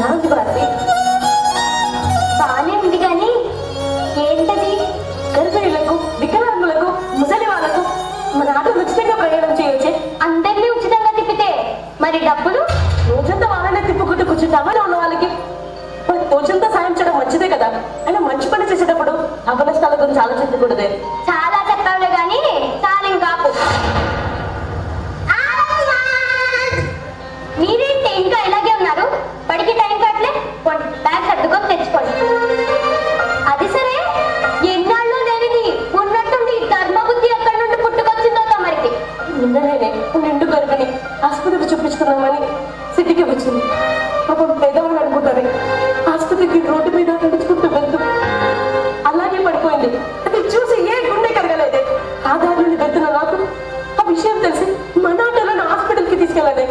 ఎలా ఉంది భారతి? బానే ఉంది కానీ ఏంటది? గర్భిణులకు, వికలాంగులకు, ముసలి వాళ్ళకు మన ఆటో ఉచితంగా ప్రయాణం చేయొచ్చే. అందరినీ ఉచితంగా తిప్పితే మరి డబ్బులు? రోజంతా వాళ్ళనే తిప్పుకుంటూ కూర్చుంటామని ఉన్న వాళ్ళకి రోజంతా సాయం చేయడం మంచిదే కదా. అయినా మంచి పని చేసేటప్పుడు అపనష్టాల గురించి ఆలోచించకూడదే. చాలా చెప్పావులే గాని చాలు కాపు. మీరేంటి ఇంకా ఇలాగే ఉన్నారు? పడికి టైం కావట్లే, బ్యాగ్ సర్దుకొని తెచ్చుకోండి. అది సరే, ఎన్నాళ్ళు లేనిది ఉన్నట్టుండి ధర్మబుద్ధి ఎక్కడి నుండి పుట్టుకొచ్చిందో తమరికి. నిన్ననే నిండు గర్భిణి ఆసుపత్రికి చూపించుకున్నామని సిటీకి వచ్చింది. అప్పుడు పేదవాళ్ళు అనుకుంటారు ఆసుపత్రికి రోడ్డు మీద నడుచుకుంటూ వెళ్తూ అలాగే పడిపోయింది. అది చూసి ఏ గుండె కరగలేదే. ఆ దారి నుండి వెళ్తున్న నాకు ఆ విషయం తెలిసి మన ఆటోలను హాస్పిటల్కి తీసుకెళ్ళాలి.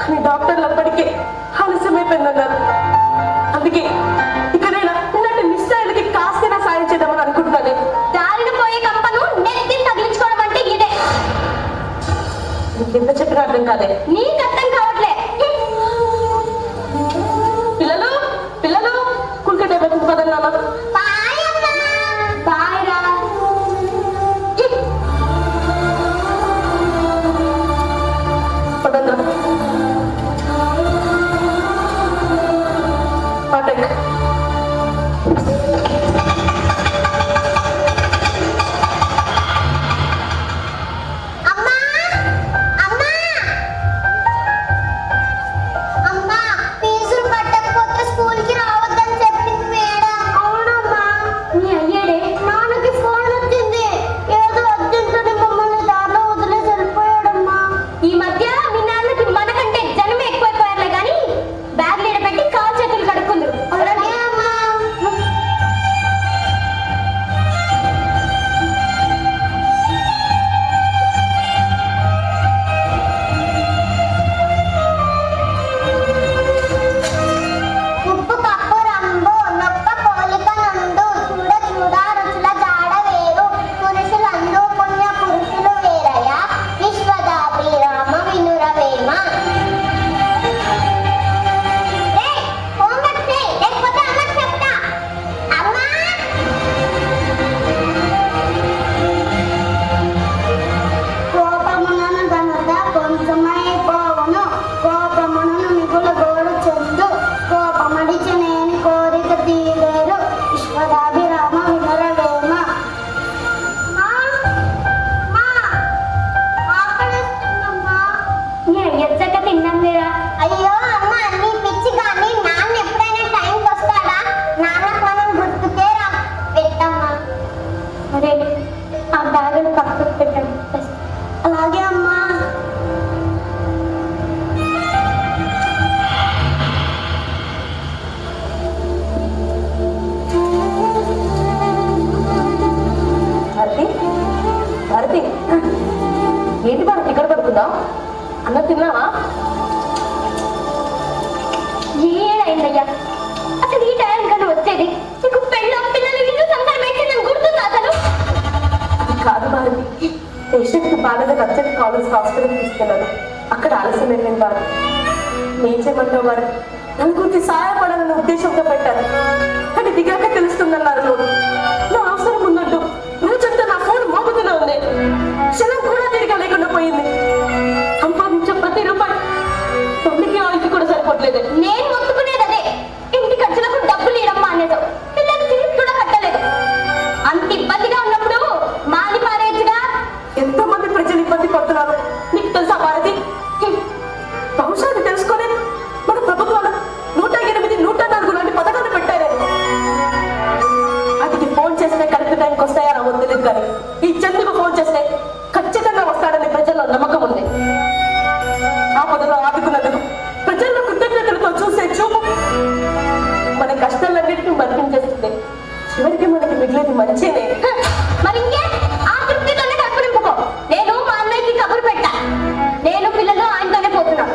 కానీ డాక్టర్లు అప్పటికే ఆలస్యమైపోయిందన్నారు. అందుకే ఇక్కడైనా ఇలాంటి నిశ్చయాలకి కాస్తైనా సాయం చేద్దామని అనుకుంటున్నాను. దారిని పోయే కంపను నెత్తి తగిలించుకోవడం అంటే ఇదే. ఎంత చెప్పినా అర్థం కాదే. నీకు అర్థం కావట్లే. పిల్లలు పిల్లలు కుల్కటే బతుకు పదన్నా. బాయ్రా. పదన్నా పాటక్. అలాగే అమ్మా. భారతి ఏంటి భారతి ఇక్కడ పడుతుందా? అన్న తిన్నావా? ఏడైందయ్యా అసలు ఈ టైం కన్నా వచ్చేది? నీకు పెళ్ళం పిల్లలు ఇల్లు సంసారం ఏంటి నేను గుర్తుందా అసలు? కాదు భారతి, పేషెంట్ కి బాగా రచ్చకి కాలేజ్ హాస్పిటల్ తీసుకెళ్ళాను. అక్కడ ఆలస్యం అయిపోయింది భారతి. ఏం చేయమంటావు భారతి? నన్ను గురించి సహాయపడాలన్న ఉద్దేశంతో పెట్టారు. కానీ దిగాక తెలుస్తుందన్నారు. నా అవసరం ఉన్నట్టు రోజంతా నా ఫోన్ మోగుతూనే ఉంది. క్షణం కూడా తిరిగా లేకుండా పోయింది. సంపాదించే ప్రతి రూపాయి తొమ్మిది ఆయిల్కి కూడా సరిపోట్లేదు. నేను మొత్తుకునేది అదే. ఇంటి ఖర్చులకు డబ్బులు ఇరమ్మా అనేది. పిల్లలు ఫీజు కూడా కట్టలేదు. అంత ఇబ్బందిగా ఉన్నప్పుడు మాని పారేయచ్చుగా. ఎంతో మంది ప్రజలు ఇబ్బంది పడుతున్నారు. నీకు తెలుసా భారతి? బహుశా తెలుసుకొని మన ప్రభుత్వాలు 108, 104 లాంటి పథకాలు పెట్టారు. వాటికి ఫోన్ చేస్తే కరెక్ట్ టైంకి వస్తాయా రావో తెలియదు. కానీ ఈ చంద్రుకు ఫోన్ చేస్తే ఖచ్చితంగా వస్తాడని ప్రజల్లో నమ్మకం ఉంది. ఆ పదలో ఆదుకున్నందుకు ప్రజల్లో కృతజ్ఞతలతో చూసే చూపు మన కష్టాలన్నింటినీ మర్పించేస్తుంది. చివరికి మనకి మిగిలేది మంచినే. మరి ఇంకే ఆ తృప్తితోనే కడుపు నింపుకో. నేను మా అన్నయ్యకి కబురు పెట్టా. నేను పిల్లలు ఆయనతోనే పోతున్నా.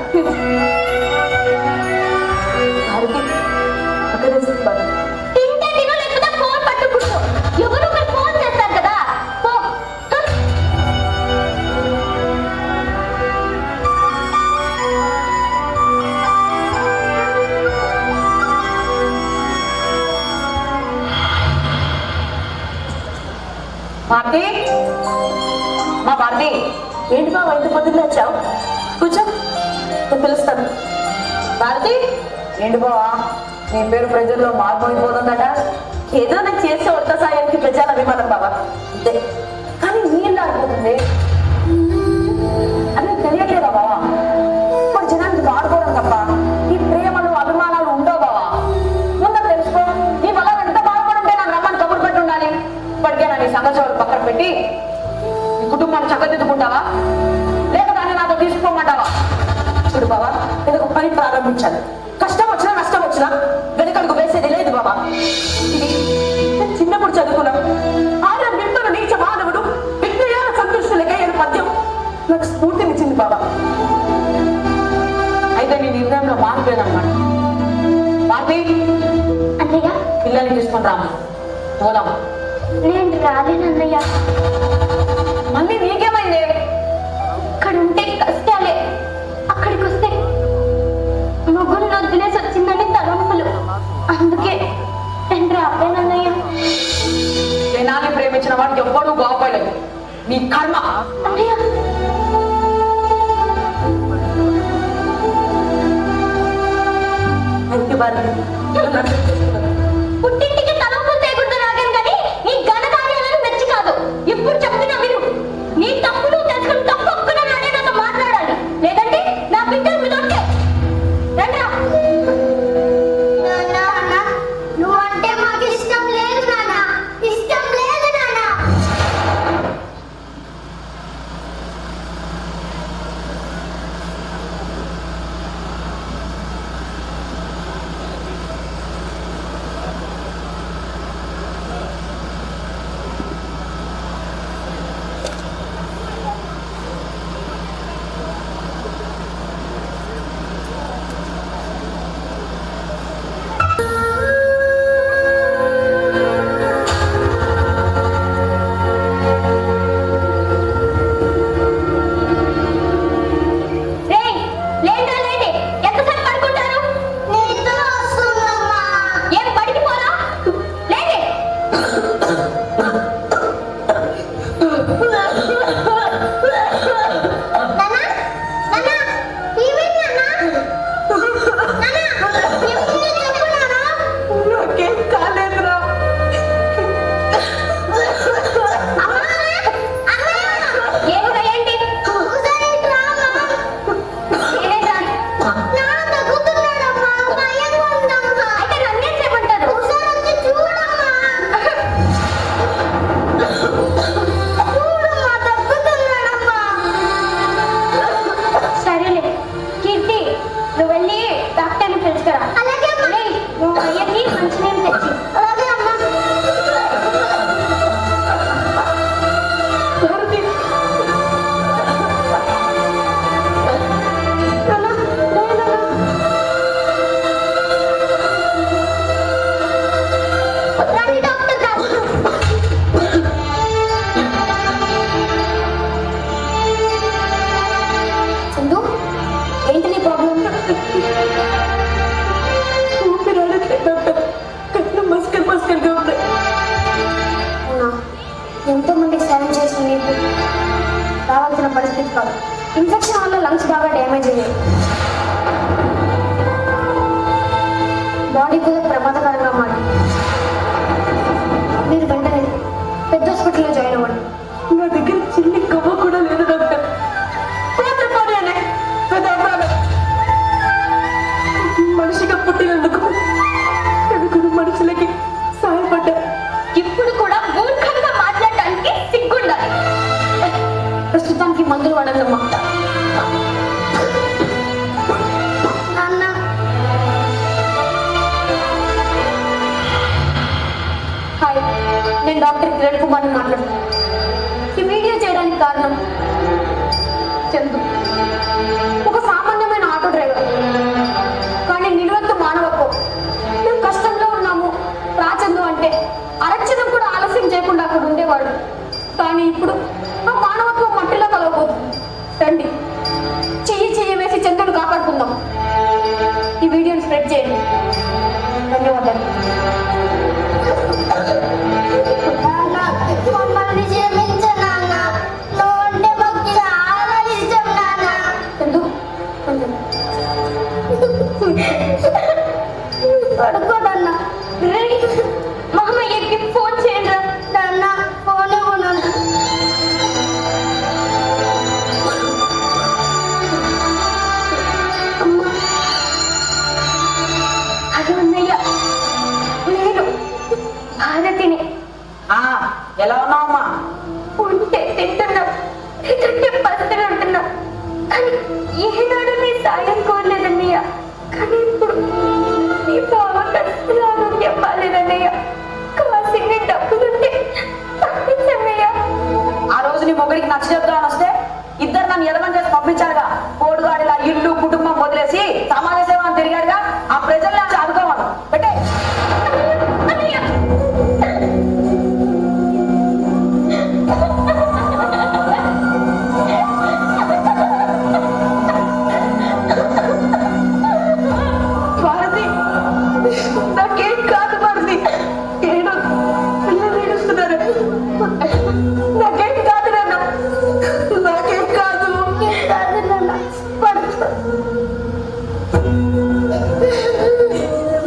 తింటే తిను, లేకపోతే ఫోన్ పట్టుకుంటూ ఎవరు ఒకరు ఫోన్ చేస్తారు కదా. పో. భారతి, మా భారతి. ఏంటి బాబా ఇంత పొద్దున్న వచ్చావు? కూర్చో, నేను పిలుస్తాను. భారతి, ఏంటి బావా నీ పేరు ప్రజల్లో మారిపోయిపోతుందట? ఏదో నాకు చేసే ఒక్క సాయానికి ప్రజల అభిమానం బాబా, అంతే. కానీ నీళ్ళు ఆడిపోతుంది, అది తెలియట్లేదా బావా? ఇప్పుడు జనానికి వాడుకోవడం తప్ప ఈ ప్రేమలు అభిమానాలు ఉండవు బావా. ముందు తెలుసుకో, నీ వల్ల ఎంత బాధపడుంటే నాకు రమ్మని కబురు పెట్టి ఉండాలి. ఇప్పటికైనా నీ సంఘర్షాలు పక్కన పెట్టి నీ కుటుంబాన్ని చక్కదిద్దుకుంటావా, లేక దాన్ని నాతో తీసుకోమంటావా? చూడు బాబా, నేను ఒక పని ప్రారంభించాను. కష్టం వచ్చినా నష్టం వచ్చినా వెనుకడుగు వేసేది లేదు బాబా. ఇది నేను చిన్నప్పుడు చదువుకున్నా. ఆయన వింటున్న నీచ మానవుడు విజ్ఞాన సంతృష్టులకే అని పద్యం నాకు స్ఫూర్తినిచ్చింది బాబా. అయితే నీ నిర్ణయంలో మారిపోయిందన్నమాట. భారతి, అన్నయ్య పిల్లల్ని తీసుకొని రాము, పోదాం. నేను రాలేనన్నయ్య. మళ్ళీ నీకేమైంది? ఇక్కడ ఉంటే కష్టాలే, అక్కడికి వస్తే మొగ్గును వదిలేసి వచ్చిందని తలంపులు. అందుకే నేను రాలేనన్నయ్య. జనాన్ని ప్రేమించిన వాడికి ఎవ్వడూ బాగుపడలేదు. నీ కర్మ. అన్నయ్య థ్యాంక్ యూ భారతి. పుట్టింటికి తలంపులు తేకూడదు రాగాను కానీ నీ ఘన కార్యాలను మెచ్చి కాదు. ఇప్పుడు చెప్తున్నా విను. నీ తప్పులు తెలుసుకుని తప్పు ఒక్కడే నాతో మాట్లాడాలి, లేదంటే నా బిడ్డలు మీద ఉంటే రండిరా. నువ్వంటే మాకు ఇష్టం లేదు నాన్న, ఇష్టం లేదు నాన్న. ఎంతో మందికి సేవ చేసిన నీకు రావాల్సిన పరిస్థితి కాదు. ఇన్ఫెక్షన్ వల్ల లంగ్స్ బాగా డ్యామేజ్ అయ్యాయి, బాడీ కూడా ప్రమాదకరంగా మారింది. మీరు వెంటనే పెద్ద హాస్పిటల్లో జాయిన్ అవ్వండి. నా దగ్గర చిల్లి కవ్వ కూడా లేదు డాక్టర్. మనిషిగా పుట్టినందుకు నలుగురు మనుషులకి సహాయపడ్డా. ఇప్పుడు కూడా మూర్ఖంగా మాట్లాడటానికి సిగ్గుండాలి. ప్రస్తుతానికి మందులు వాడదమ్మా. హాయ్, నేను డాక్టర్ కిరణ్ కుమార్ని మాట్లాడుతున్నాను. ఈ వీడియో చేయడానికి కారణం చందు, ఒక సామాన్యమైన ఆటో డ్రైవర్. కానీ నిలువెత్తు మానవత్వం. మేము కష్టంలో ఉన్నాము రాచందు అంటే అరక్షణం కూడా ఆలస్యం చేయకుండా అక్కడ ఉండేవాడు. కానీ ఇప్పుడు ఆ మానవత్వం మట్టిలో కలవబోతుంది. రండి, చెయ్యి వేసి చందును కాపాడుకుందాం. ఈ వీడియోని స్ప్రెడ్ చేయండి. ధన్యవాదాలు. తిరుగుతుంటే పస్తులు ఉంటున్నా. కానీ ఏనాడు నీ సాయం కోరలేదన్నయ్య. కానీ ఇప్పుడు నీ బావ కడుపులో ఆరోగ్యం బాలేదన్నయ్య. కాసిన్ని డబ్బులుంటే పంపించన్నయ్య. ఆ రోజు నీ మొగుడికి నచ్చ చెప్తామని వస్తే ఇద్దరు నన్ను ఎదమని చేసి పంపించారుగా. పోడుగాడిలా ఇల్లు కుటుంబం వదిలేసి సమాజ సేవ అని తిరిగాడుగా. ఆ ప్రజల్ని చదువుకోవాలి పెట్టే. భారతి, నాకేం కాదు భారతి. ఏడు పిల్లలు ఏడుస్తున్నారు. నాకేం కాదు నాన్న, నాకేం కాదు.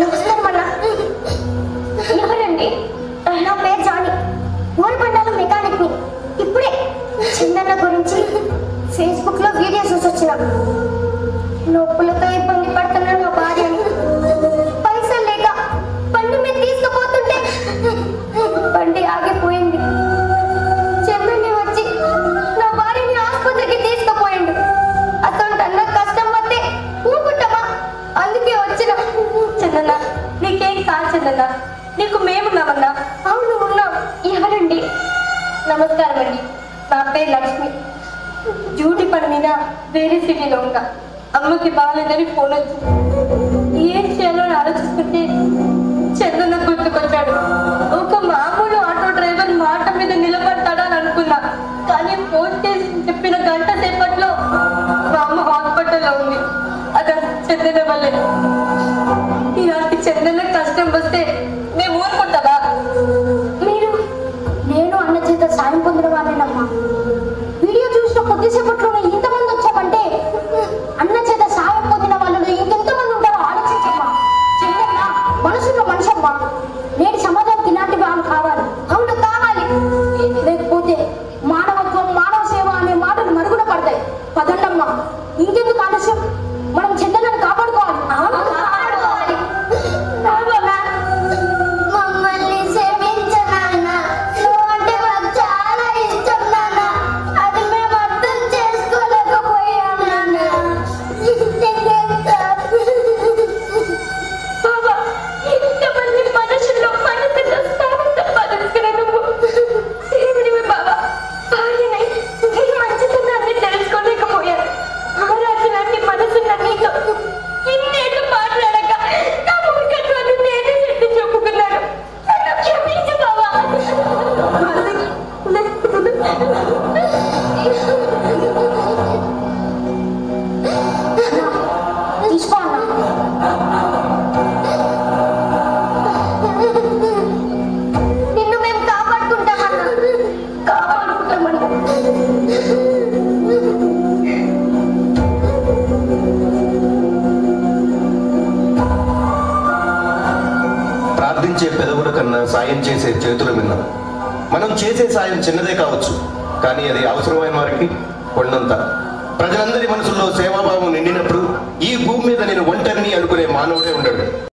నమస్కారం అన్న. ఎవరండి? నా పేరు జానీ, ఊరబండాలు మెకానిక్ ని. ఇప్పుడే చందన్న గురించి ఫేస్బుక్ లో వీడియో చూసి వచ్చిన. నొప్పులతో ఇబ్బంది పడుతున్న నా భార్యని పైసలు లేక బండి మీద తీసుకుపోతుంటే బండి ఆగిపోయింది. చందన్ని వచ్చి నా భార్యని ఆసుపత్రికి తీసుకుపోయిండు. అతను అన్న కష్టం వస్తే ఊపుట్టమా, అందుకే వచ్చిన. చందన్న, నీకేం కాదు చందన్న, నీకు మేమున్నామన్నా. అవును ఉన్నాం. ఎవరండి? నమస్కారం అండి, నా పేరు లక్ష్మి. డ్యూటీ పని మీద వేరే సిటీలో ఉన్నా. అమ్మకి బాగాలేదని ఫోన్ వచ్చింది. ఏం చేయాలో అని ఆలోచిస్తుంటే చందన్న గుర్తుకొచ్చాడు. ఒక మామూలు ఆటో డ్రైవర్ మాట మీద నిలబడతాడా అని అనుకున్నా. కానీ ఫోన్ చేసి చెప్పిన గంట సేపట్లో మా అమ్మ హాస్పిటల్లో ఉంది. అది చందన వల్లే. ఇలాంటి చందన కష్టం వస్తే మేము ఊరుకుంటావా? మీరు నేను అన్న చేత సాయం పొందిన వాళ్ళేనమ్మా. వీడియో చూసిన కొద్దిసేపట్లోనే ఇంతమంది వచ్చామంటే అన్న చేత సాయం పొందిన వాళ్ళు ఇంకెంతమంది ఉంటారో ఆలోచించమ్మా. చందన్న మనసులో మనిషమ్మా. నేటి సమాజానికి ఇలాంటి వాళ్ళు కావాలి. అవును కావాలి. లేకపోతే మానవత్వం, మానవ సేవ అనే మాటలు మరుగున పడతాయి. పదండమ్మా, ఇంకెందుకు ఆలస్యం? మనం చందనను కాపాడుకోవాలి. కాపాడుకోవాలి. మమ్మల్ని క్షమించనాన్న. నువ్వంటే మాకు చాలా ఇష్టం నాన్న. అది మేము అర్థం చేసుకోలేకపోయాం నాన్న. బాబా, ఇంతమంది మనుషుల్లో మనసులో స్థానం సంపాదించుకున్న నువ్వు దేవుడివి బాబా. భార్యనై నీ మంచితనాన్ని తెలుసుకోలేకపోయాను. మహారాజులాంటి మనసున్న నీతో ఇన్నేళ్ళు మాట్లాడక నా మూర్ఖత్వాన్ని నేనే ఎత్తి చెప్పుకున్నాను. నన్ను క్షమించు బాబా. తీసుకో నిన్ను మేము కాపాడుకుంటామన్నా. కాపాడుకుంటామన్నా. ప్రార్థించే పెదవుల కన్నా సాయం చేసే చేతుల మిన్న. మనం చేసే సాయం చిన్నదే కావచ్చు, కానీ అది అవసరమైన వారికి కొండంత. ప్రజలందరి మనసుల్లో సేవాభావం నిండినప్పుడు ఈ భూమి మీద నేను ఒంటరిని అనుకునే మానవుడే ఉండడు.